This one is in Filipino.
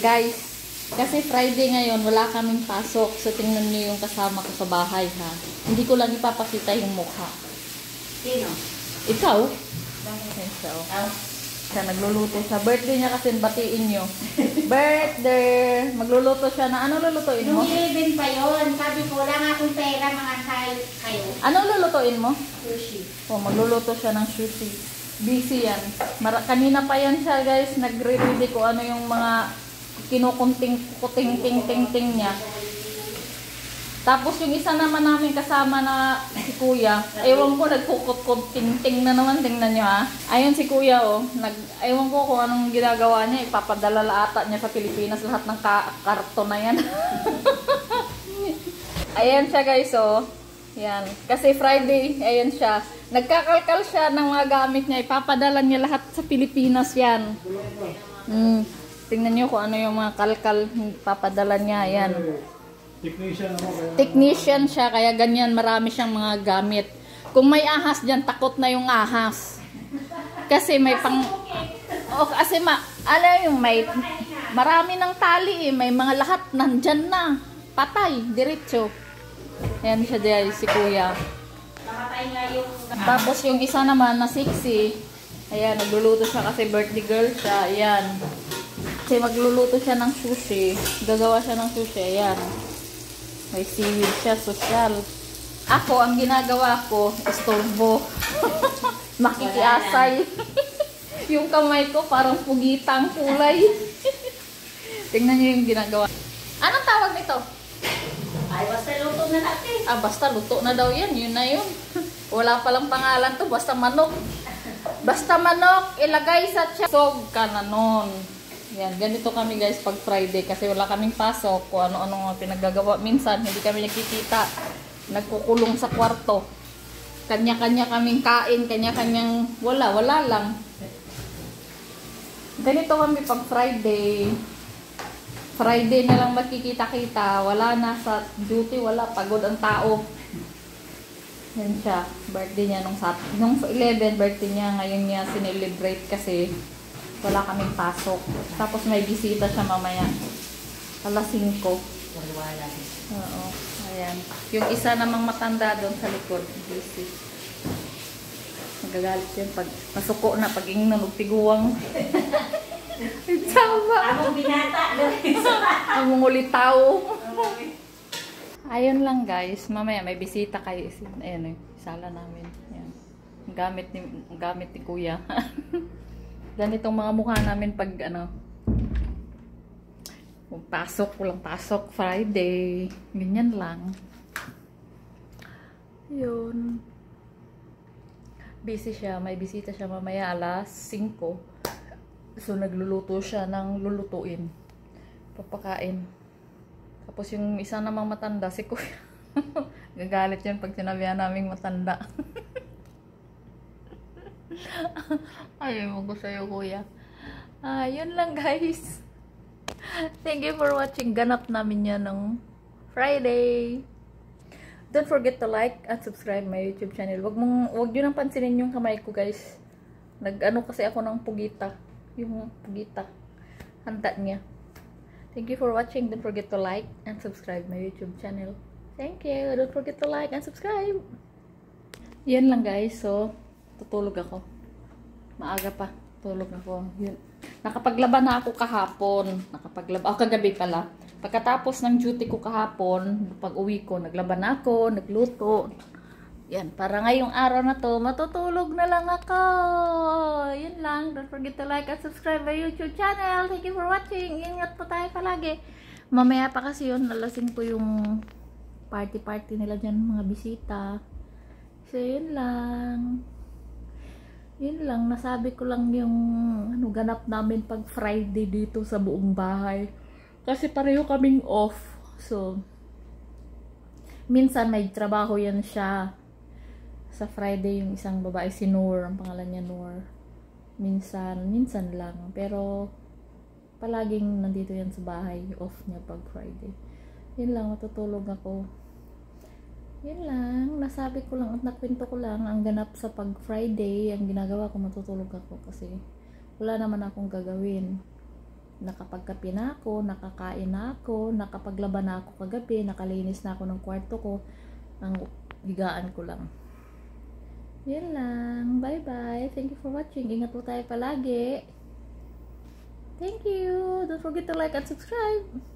Guys, kasi Friday ngayon, wala kaming pasok. So, tingnan nyo yung kasama ko sa bahay, ha. Hindi ko lang ipapakita yung mukha. Sino? Ikaw? Ikaw. Siya nagluluto sa birthday niya kasi batiin nyo. Birthday! Magluluto siya na, ano lulutuin mo? Nung 11 pa yun, sabi ko, wala nga akong pera, mga kayo. Ano lulutuin mo? Sushi. Oh, magluluto siya ng sushi. Busy yan. Kanina pa yan siya, guys. Nagre-ready ko ano yung mga kinukunting-ting niya. Tapos yung isa naman namin kasama na si Kuya, ewan ko, nagkukot-ting-ting na naman, tingnan nyo ha. Ayun si Kuya oh, ewan ko kung anong ginagawa niya, ipapadala ata niya sa Pilipinas lahat ng karton na yan. Ayan siya guys oh, yan. Kasi Friday, ayan siya. Nagkakalkal siya ng mga gamit niya, ipapadala niya lahat sa Pilipinas yan. Tingnan nyo kung ano yung mga kalkal, ipapadala niya, ayan. Technician siya, kaya ganyan marami siyang mga gamit. Kung may ahas dyan, takot na yung ahas. Kasi may kasi yung may marami ng tali eh, may mga lahat nandyan na. Patay, diretso. Ayan siya dyan, si Kuya. Tapos yung isa naman na 60, ayan, nagluluto siya kasi birthday girl siya, ayan. Kasi magluluto siya ng sushi, gagawa siya ng sushi, ayan. May seaweed siya, social. Ako, ang ginagawa ko, estorbo. Makikiasay. Yung kamay ko, parang pugitang kulay. Tingnan nyo yung ginagawa. Anong tawag nito? Ay, basta luto na natin. Basta luto na daw yan. Yun na yun. Wala palang pangalan to. Basta manok. Basta manok, ilagay sa tiyan. Sog ka na nun. Yan, ganito kami guys pag Friday kasi wala kaming pasok kung ano-ano pinaggagawa. Minsan hindi kami nagkikita, nagkukulong sa kwarto. Kanya-kanya kaming kain, kanya-kanyang wala lang. Ganito kami pag Friday. Friday na lang magkikita-kita, wala na sa duty, wala, pagod ang tao. Yan siya, birthday niya nung 11 birthday niya, ngayon niya sinelebrate kasi wala kaming pasok. Tapos may bisita siya mamaya. Alas 5. Oo. Ayan. Yung isa namang matanda doon sa likod. Busy. Magagalit yun pag masuko na. Pag ingnan, tiguang. Sama. Among binata. Among ulitaw. Ayun lang guys. Mamaya may bisita kayo. Ayan sala namin. Ayan. Gamit ni Kuya. Ganitong mga mukha namin pag walang pasok Friday. Ganyan lang. Yun. Busy siya. May bisita siya mamaya alas 5. So nagluluto siya ng lulutuin. Papakain. Tapos yung isa namang matanda, si Kuya. Gagalit yun pag sinabihan naming matanda. Ayaw mo ko sa'yo, Kuya. Yun lang, guys. Thank you for watching. Ganap namin yan ng Friday. Don't forget to like and subscribe my YouTube channel. Wag nyo nang pansinin yung kamay ko, guys. Nag-ano kasi ako ng pugita. Yung pugita. Handa niya. Thank you for watching. Don't forget to like and subscribe my YouTube channel. Thank you. Don't forget to like and subscribe. Yan lang, guys. So, tutulog ako. Maaga pa. Tulog ako. Yun. Nakapaglaban na ako kahapon. Kagabi pala. Pagkatapos ng duty ko kahapon, pag uwi ko, naglaban na ako, nagluto. Yan. Para ngayong araw na to, matutulog na lang ako. Yun lang. Don't forget to like and subscribe my YouTube channel. Thank you for watching. Ingat po tayo palagi. Mamaya pa kasi yun, lalasin ko yung party nila dyan, mga bisita. So, yun lang. Yun lang, nasabi ko lang yung ganap namin pag Friday dito sa buong bahay. Kasi pareho kaming off. So, minsan may trabaho yan siya. Sa Friday yung isang babae, si Noor, ang pangalan niya Noor. Minsan lang. Pero, palaging nandito yan sa bahay. Off niya pag Friday. Yun lang, matutulog ako. Yun lang, nasabi ko lang at nakwento ko lang ang ganap sa pag Friday. Ang ginagawa ko, matutulog ako kasi wala naman akong gagawin. Nakapagkape na ako, nakakain na ako, nakapaglaba na ako kagabi, nakalinis na ako ng kwarto ko. Ang higaan ko lang. Yan lang. Bye-bye. Thank you for watching. Ingat po tayo palagi. Thank you. Don't forget to like and subscribe.